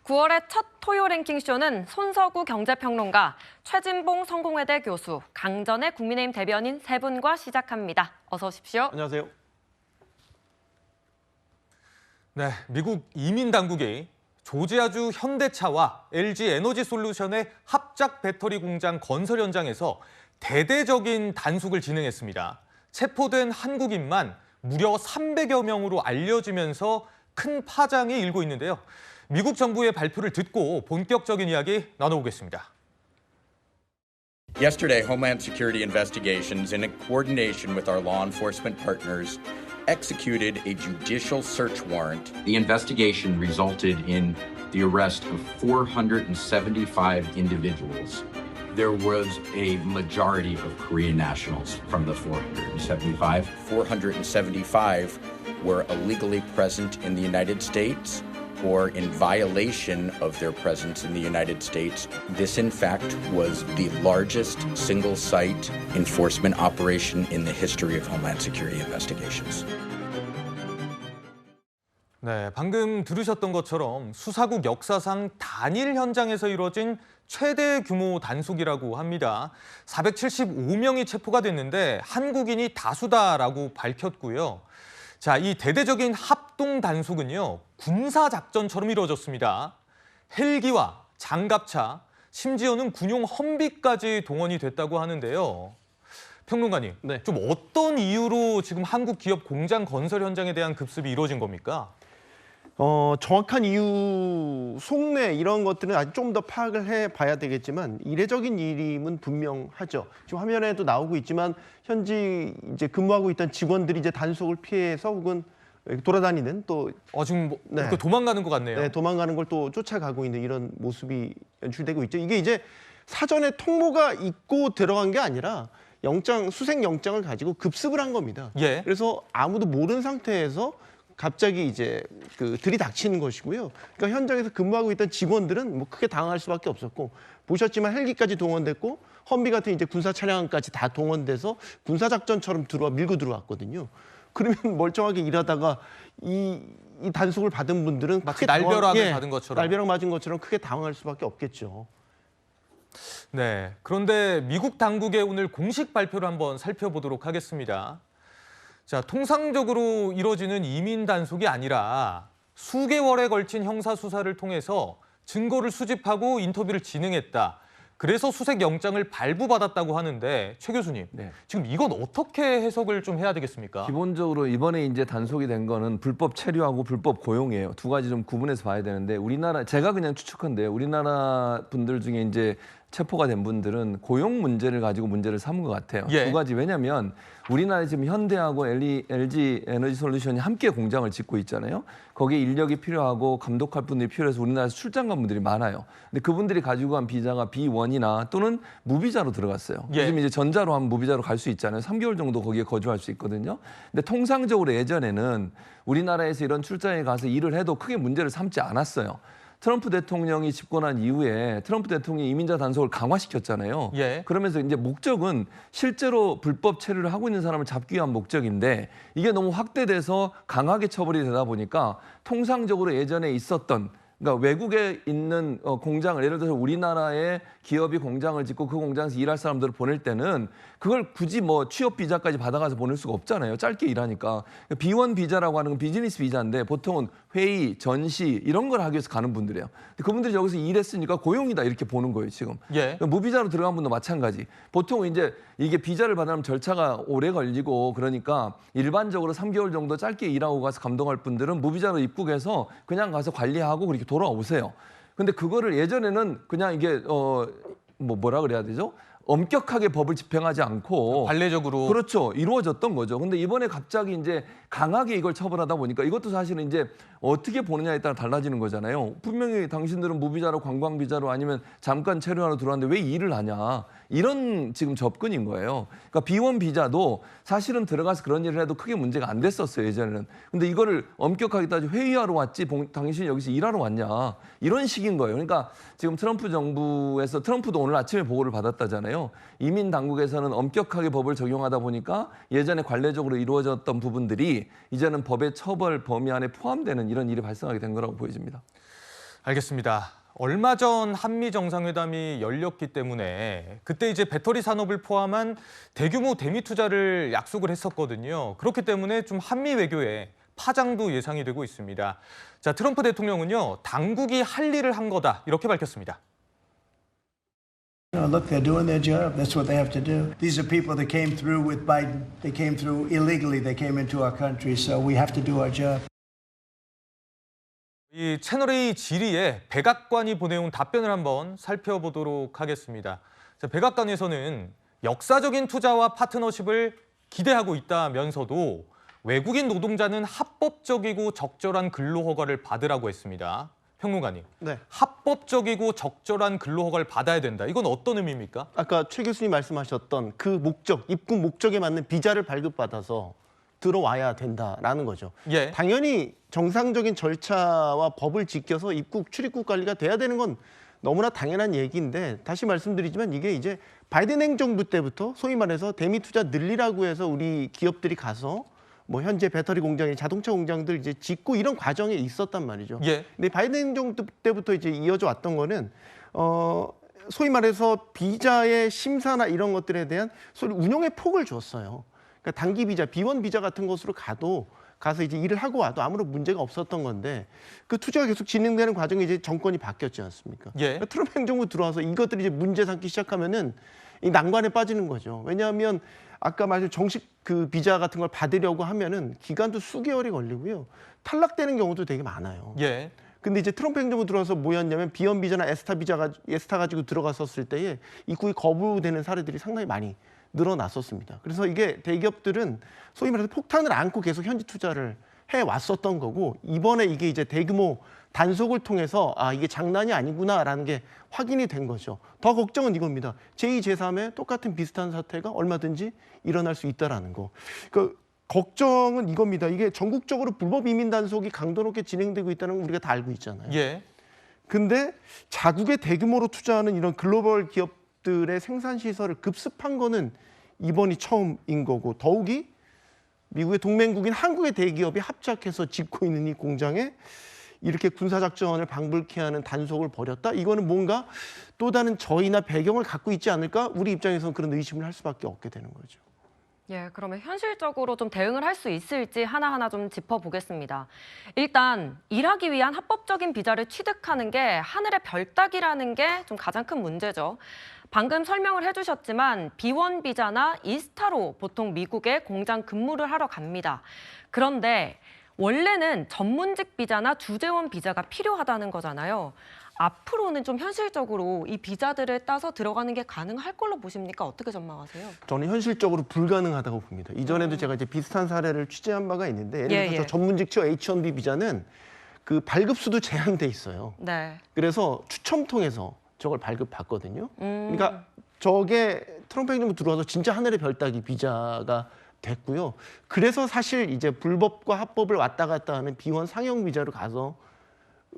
9월의 첫 토요 랭킹쇼는 손서구 경제평론가, 최진봉 성공회대 교수, 강전의 국민의힘 대변인 세 분과 시작합니다. 어서 오십시오. 안녕하세요. 네, 미국 이민 당국이 조지아주 현대차와 LG 에너지솔루션의 합작 배터리 공장 건설 현장에서 대대적인 단속을 진행했습니다. 체포된 한국인만 무려 300여 명으로 알려지면서 큰 파장이 일고 있는데요. 미국 정부의 발표를 듣고 본격적인 이야기 나눠보겠습니다. Yesterday, Homeland Security investigations, in coordination with our law enforcement partners, executed a judicial search warrant. The investigation resulted in the arrest of 475 individuals. There was a majority of Korean nationals from the 475. 475 were illegally present in the United States or in violation of their presence in the United States. This, in fact, was the largest single-site enforcement operation in the history of Homeland Security investigations. 네, 방금 들으셨던 것처럼 수사국 역사상 단일 현장에서 이루어진 최대 규모 단속이라고 합니다. 475명이 체포가 됐는데 한국인이 다수다라고 밝혔고요. 자, 이 대대적인 합동 단속은요, 군사작전처럼 이루어졌습니다. 헬기와 장갑차, 심지어는 군용 험비까지 동원이 됐다고 하는데요. 평론가님, 네. 좀 어떤 이유로 지금 한국 기업 공장 건설 현장에 대한 급습이 이루어진 겁니까? 정확한 이유, 속내 이런 것들은 아직 좀 더 파악을 해봐야 되겠지만 이례적인 일임은 분명하죠. 지금 화면에도 나오고 있지만 현지 이제 근무하고 있던 직원들이 이제 단속을 피해서 혹은 돌아다니는 또 지금 뭐 네. 이렇게 도망가는 것 같네요. 네, 도망가는 걸 또 쫓아가고 있는 이런 모습이 연출되고 있죠. 이게 이제 사전에 통보가 있고 들어간 게 아니라 수색 영장을 가지고 급습을 한 겁니다. 예. 그래서 아무도 모르는 상태에서 갑자기 이제 들이닥치는 것이고요. 그러니까 현장에서 근무하고 있던 직원들은 뭐 크게 당황할 수밖에 없었고, 보셨지만 헬기까지 동원됐고 험비 같은 이제 군사 차량까지 다 동원돼서 군사 작전처럼 밀고 들어왔거든요. 그러면 멀쩡하게 일하다가 이 단속을 받은 분들은 마치 크게 날벼락을 받은 것처럼. 날벼락 맞은 것처럼 크게 당황할 수밖에 없겠죠. 네, 그런데 미국 당국의 오늘 공식 발표를 한번 살펴보도록 하겠습니다. 자, 통상적으로 이루어지는 이민 단속이 아니라 수개월에 걸친 형사 수사를 통해서 증거를 수집하고 인터뷰를 진행했다. 그래서 수색 영장을 발부받았다고 하는데 최 교수님, 네. 지금 이건 어떻게 해석을 좀 해야 되겠습니까? 기본적으로 이번에 이제 단속이 된 거는 불법 체류하고 불법 고용이에요. 두 가지 좀 구분해서 봐야 되는데 제가 그냥 추측한데요. 우리나라 분들 중에 이제 체포가 된 분들은 고용 문제를 가지고 문제를 삼은 것 같아요. 예. 두 가지. 왜냐하면 우리나라에 지금 현대하고 LG 에너지솔루션이 함께 공장을 짓고 있잖아요. 거기에 인력이 필요하고 감독할 분들이 필요해서 우리나라에서 출장 간 분들이 많아요. 근데 그분들이 가지고 간 비자가 B1이나 또는 무비자로 들어갔어요. 예. 요즘 이제 전자로 하면 무비자로 갈 수 있잖아요. 3개월 정도 거기에 거주할 수 있거든요. 근데 통상적으로 예전에는 우리나라에서 이런 출장에 가서 일을 해도 크게 문제를 삼지 않았어요. 트럼프 대통령이 집권한 이후에 트럼프 대통령이 이민자 단속을 강화시켰잖아요. 예. 그러면서 이제 목적은 실제로 불법 체류를 하고 있는 사람을 잡기 위한 목적인데 이게 너무 확대돼서 강하게 처벌이 되다 보니까 통상적으로 예전에 있었던, 그러니까 외국에 있는 공장을, 예를 들어서 우리나라의 기업이 공장을 짓고 그 공장에서 일할 사람들을 보낼 때는 그걸 굳이 뭐 취업 비자까지 받아가서 보낼 수가 없잖아요. 짧게 일하니까. B1 비자라고 하는 건 비즈니스 비자인데 보통은 회의, 전시 이런 걸 하기 위해서 가는 분들이에요. 근데 그분들이 여기서 일했으니까 고용이다 이렇게 보는 거예요, 지금. 예. 무비자로 들어간 분도 마찬가지. 보통 이제 이게 비자를 받으려면 절차가 오래 걸리고 그러니까 일반적으로 3개월 정도 짧게 일하고 가서 감독할 분들은 무비자로 입국해서 그냥 가서 관리하고 그렇게 돌아오세요. 근데 그거를 예전에는 그냥 이게 뭐라 그래야 되죠? 엄격하게 법을 집행하지 않고 관례적으로. 그렇죠. 이루어졌던 거죠. 근데 이번에 갑자기 이제 강하게 이걸 처벌하다 보니까 이것도 사실은 이제 어떻게 보느냐에 따라 달라지는 거잖아요. 분명히 당신들은 무비자로 관광 비자로 아니면 잠깐 체류하러 들어왔는데 왜 일을 하냐. 이런 지금 접근인 거예요. 그러니까 B1 비자도 사실은 들어가서 그런 일을 해도 크게 문제가 안 됐었어요, 예전에는. 근데 이거를 엄격하게 따지고 회의하러 왔지 당신이 여기서 일하러 왔냐. 이런 식인 거예요. 그러니까 지금 트럼프 정부에서 트럼프도 오늘 아침에 보고를 받았다잖아요. 이민 당국에서는 엄격하게 법을 적용하다 보니까 예전에 관례적으로 이루어졌던 부분들이 이제는 법의 처벌 범위 안에 포함되는 이런 일이 발생하게 된 거라고 보여집니다. 알겠습니다. 얼마 전 한미 정상회담이 열렸기 때문에 그때 이제 배터리 산업을 포함한 대규모 대미 투자를 약속을 했었거든요. 그렇기 때문에 좀 한미 외교에 파장도 예상이 되고 있습니다. 자, 트럼프 대통령은요, 당국이 할 일을 한 거다 이렇게 밝혔습니다. Look, they're doing their job. That's what they have to do. These are people that came through with Biden. They came through illegally. They came into our country. So we have to do our job. 이 채널A 질의에 백악관이 보내온 답변을 한번 살펴보도록 하겠습니다. 자, 백악관에서는 역사적인 투자와 파트너십을 기대하고 있다면서도 외국인 노동자는 합법적이고 적절한 근로허가를 받으라고 했습니다. 평론가님, 네. 합법적이고 적절한 근로허가를 받아야 된다. 이건 어떤 의미입니까? 아까 최 교수님 말씀하셨던 그 목적, 입국 목적에 맞는 비자를 발급받아서 들어와야 된다라는 거죠. 예. 당연히 정상적인 절차와 법을 지켜서 입국, 출입국 관리가 돼야 되는 건 너무나 당연한 얘기인데 다시 말씀드리지만 이게 이제 바이든 행정부 때부터 소위 말해서 대미 투자 늘리라고 해서 우리 기업들이 가서 뭐 현재 배터리 공장이나 자동차 공장들 이제 짓고 이런 과정에 있었단 말이죠. 예. 근데 바이든 행정부 때부터 이제 이어져 왔던 거는 소위 말해서 비자의 심사나 이런 것들에 대한 소위 운영의 폭을 줬어요. 그러니까 단기 비자, 비원 비자 같은 곳으로 가서 이제 일을 하고 와도 아무런 문제가 없었던 건데 그 투자가 계속 진행되는 과정에 이제 정권이 바뀌었지 않습니까? 예. 그러니까 트럼프 행정부 들어와서 이것들이 이제 문제 삼기 시작하면은 이 난관에 빠지는 거죠. 왜냐하면 아까 말씀 정식 그 비자 같은 걸 받으려고 하면은 기간도 수개월이 걸리고요. 탈락되는 경우도 되게 많아요. 예. 근데 이제 트럼프 행정부 들어와서 뭐였냐면 비원 비자나 에스타 가지고 들어갔었을 때에 입국이 거부되는 사례들이 상당히 많이 늘어났었습니다. 그래서 이게 대기업들은 소위 말해서 폭탄을 안고 계속 현지 투자를 해왔었던 거고 이번에 이게 이제 대규모 단속을 통해서 아 이게 장난이 아니구나라는 게 확인이 된 거죠. 더 걱정은 이겁니다. 제2, 제3의 똑같은 비슷한 사태가 얼마든지 일어날 수 있다라는 거. 그 걱정은 이겁니다. 이게 전국적으로 불법 이민 단속이 강도 높게 진행되고 있다는 건 우리가 다 알고 있잖아요. 예. 근데 자국의 대규모로 투자하는 이런 글로벌 기업들의 생산 시설을 급습한 거는 이번이 처음인 거고 더욱이 미국의 동맹국인 한국의 대기업이 합작해서 짓고 있는 이 공장에 이렇게 군사작전을 방불케 하는 단속을 벌였다? 이거는 뭔가 또 다른 저희나 배경을 갖고 있지 않을까? 우리 입장에서는 그런 의심을 할 수밖에 없게 되는 거죠. 예, 그러면 현실적으로 좀 대응을 할 수 있을지 하나하나 좀 짚어보겠습니다. 일단 일하기 위한 합법적인 비자를 취득하는 게 하늘의 별 따기라는 게 좀 가장 큰 문제죠. 방금 설명을 해주셨지만 B1 비자나 이스타로 보통 미국에 공장 근무를 하러 갑니다. 그런데 원래는 전문직 비자나 주재원 비자가 필요하다는 거잖아요. 앞으로는 좀 현실적으로 이 비자들을 따서 들어가는 게 가능할 걸로 보십니까? 어떻게 전망하세요? 저는 현실적으로 불가능하다고 봅니다. 이전에도 제가 이제 비슷한 사례를 취재한 바가 있는데 예를 들어서 예. 전문직 취업 H-1B 비자는 그 발급수도 제한돼 있어요. 네. 그래서 추첨 통해서 저걸 발급받거든요. 그러니까 저게 트럼프 행정부 들어와서 진짜 하늘의 별 따기 비자가 됐고요. 그래서 사실 이제 불법과 합법을 왔다 갔다 하는 비원 상용 비자로 가서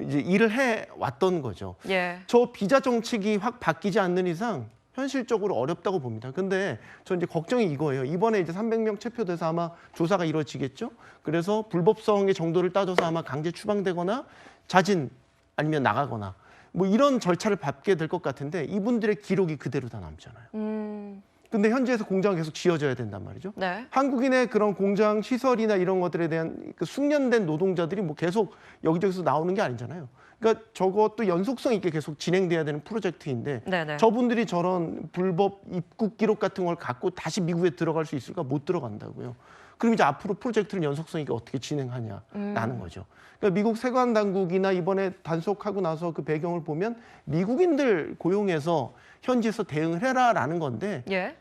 이제 일을 해 왔던 거죠. 예. 저 비자 정책이 확 바뀌지 않는 이상 현실적으로 어렵다고 봅니다. 근데 저 이제 걱정이 이거예요. 이번에 이제 300명 체포돼서 아마 조사가 이루어지겠죠. 그래서 불법성의 정도를 따져서 아마 강제 추방되거나 자진 아니면 나가거나 뭐 이런 절차를 밟게 될 것 같은데 이분들의 기록이 그대로 다 남잖아요. 근데 현지에서 공장을 계속 지어져야 된단 말이죠. 네. 한국인의 그런 공장 시설이나 이런 것들에 대한 그 숙련된 노동자들이 뭐 계속 여기저기서 나오는 게 아니잖아요. 그러니까 저것도 연속성 있게 계속 진행돼야 되는 프로젝트인데 네네. 저분들이 저분들이 저런 불법 입국 기록 같은 걸 갖고 다시 미국에 들어갈 수 있을까? 못 들어간다고요. 그럼 이제 앞으로 프로젝트를 연속성 있게 어떻게 진행하냐라는 거죠. 그러니까 미국 세관 당국이나 이번에 단속하고 나서 그 배경을 보면 미국인들 고용해서 현지에서 대응을 해라라는 건데 예.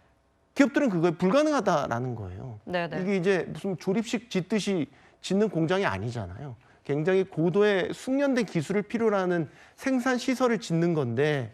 기업들은 그거에 불가능하다라는 거예요. 네네. 이게 이제 무슨 조립식 짓듯이 짓는 공장이 아니잖아요. 굉장히 고도의 숙련된 기술을 필요로 하는 생산 시설을 짓는 건데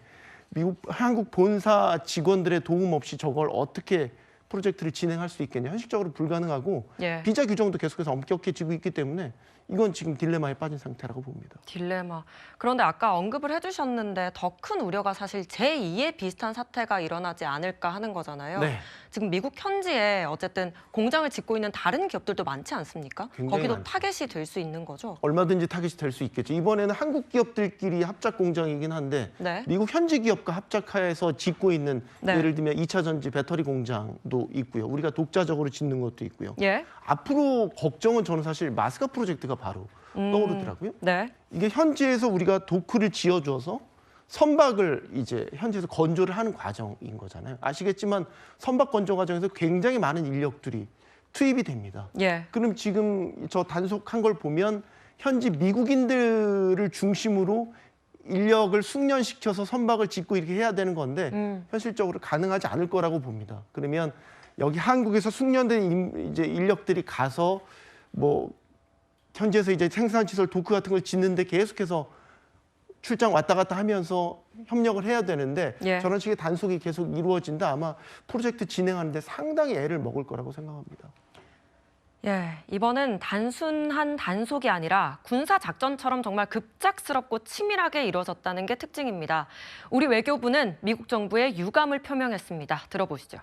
한국 본사 직원들의 도움 없이 저걸 어떻게 프로젝트를 진행할 수 있겠냐. 현실적으로 불가능하고 예. 비자 규정도 계속해서 엄격해지고 있기 때문에 이건 지금 딜레마에 빠진 상태라고 봅니다. 딜레마. 그런데 아까 언급을 해주셨는데 더 큰 우려가 사실 제2의 비슷한 사태가 일어나지 않을까 하는 거잖아요. 네. 지금 미국 현지에 어쨌든 공장을 짓고 있는 다른 기업들도 많지 않습니까? 굉장히 거기도 많죠. 타겟이 될 수 있는 거죠? 얼마든지 타겟이 될 수 있겠죠. 이번에는 한국 기업들끼리 합작 공장이긴 한데 네. 미국 현지 기업과 합작하여서 짓고 있는 네. 예를 들면 2차 전지 배터리 공장도 있고요. 우리가 독자적으로 짓는 것도 있고요. 예. 앞으로 걱정은 저는 사실 마스카 프로젝트가 바로 떠오르더라고요. 네. 이게 현지에서 우리가 도크를 지어줘서 선박을 이제 현지에서 건조를 하는 과정인 거잖아요. 아시겠지만 선박 건조 과정에서 굉장히 많은 인력들이 투입이 됩니다. 예. 그럼 지금 저 단속한 걸 보면 현지 미국인들을 중심으로 인력을 숙련시켜서 선박을 짓고 이렇게 해야 되는 건데 현실적으로 가능하지 않을 거라고 봅니다. 그러면 여기 한국에서 숙련된 이제 인력들이 가서 뭐 현지에서 이제 생산시설 도크 같은 걸 짓는데 계속해서 출장 왔다 갔다 하면서 협력을 해야 되는데 예. 저런 식의 단속이 계속 이루어진다 아마 프로젝트 진행하는데 상당히 애를 먹을 거라고 생각합니다. 예, 이번은 단순한 단속이 아니라 군사 작전처럼 정말 급작스럽고 치밀하게 이루어졌다는 게 특징입니다. 우리 외교부는 미국 정부의 유감을 표명했습니다. 들어보시죠.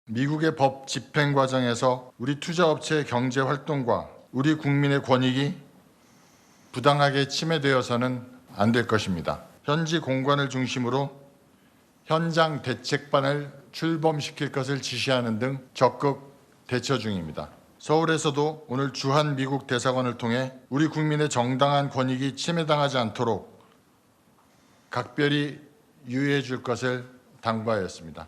미국의 법 집행 과정에서 우리 투자업체의 경제 활동과 우리 국민의 권익이 부당하게 침해되어서는 안 될 것입니다. 현지 공관을 중심으로 현장 대책반을 출범시킬 것을 지시하는 등 적극 대처 중입니다. 서울에서도 오늘 주한 미국 대사관을 통해 우리 국민의 정당한 권익이 침해당하지 않도록 각별히 유의해 줄 것을 당부하였습니다.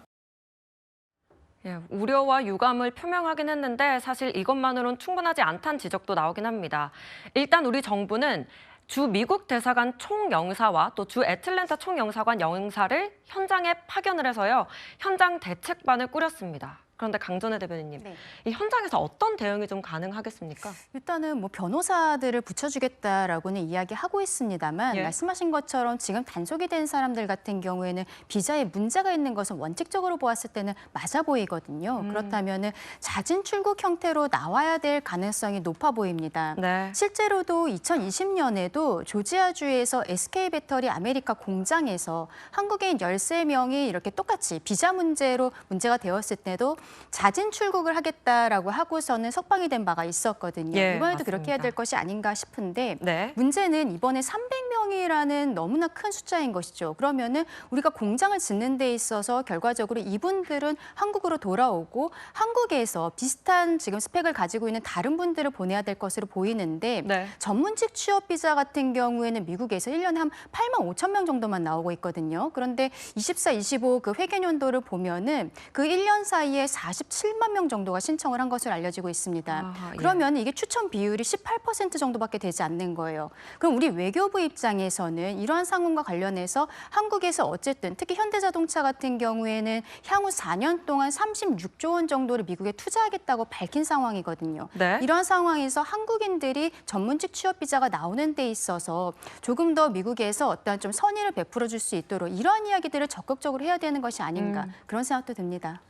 예, 우려와 유감을 표명하긴 했는데 사실 이것만으로는 충분하지 않다는 지적도 나오긴 합니다. 일단 우리 정부는 주 미국 대사관 총영사와 또 주 애틀랜타 총영사관 영사를 현장에 파견을 해서요. 현장 대책반을 꾸렸습니다. 그런데 강전혜 대변인님, 네. 이 현장에서 어떤 대응이 좀 가능하겠습니까? 일단은 뭐 변호사들을 붙여주겠다라고는 이야기하고 있습니다만 예. 말씀하신 것처럼 지금 단속이 된 사람들 같은 경우에는 비자에 문제가 있는 것은 원칙적으로 보았을 때는 맞아 보이거든요. 그렇다면은 자진 출국 형태로 나와야 될 가능성이 높아 보입니다. 네. 실제로도 2020년에도 조지아주에서 SK 배터리 아메리카 공장에서 한국인 13명이 이렇게 똑같이 비자 문제로 문제가 되었을 때도 자진 출국을 하겠다라고 하고서는 석방이 된 바가 있었거든요. 예, 이번에도 맞습니다. 그렇게 해야 될 것이 아닌가 싶은데 네. 문제는 이번에 300명이라는 너무나 큰 숫자인 것이죠. 그러면은 우리가 공장을 짓는 데 있어서 결과적으로 이분들은 한국으로 돌아오고 한국에서 비슷한 지금 스펙을 가지고 있는 다른 분들을 보내야 될 것으로 보이는데 네. 전문직 취업 비자 같은 경우에는 미국에서 1년에 한 8만 5천 명 정도만 나오고 있거든요. 그런데 24, 25 그 회계연도를 보면은 그 1년 사이에 47만 명 정도가 신청을 한 것으로 알려지고 있습니다. 아하, 예. 그러면 이게 추천 비율이 18% 정도밖에 되지 않는 거예요. 그럼 우리 외교부 입장에서는 이러한 상황과 관련해서 한국에서 어쨌든 특히 현대자동차 같은 경우에는 향후 4년 동안 36조 원 정도를 미국에 투자하겠다고 밝힌 상황이거든요. 네. 이런 상황에서 한국인들이 전문직 취업 비자가 나오는 데 있어서 조금 더 미국에서 어떤 좀 선의를 베풀어 줄 수 있도록 이러한 이야기들을 적극적으로 해야 되는 것이 아닌가 그런 생각도 듭니다.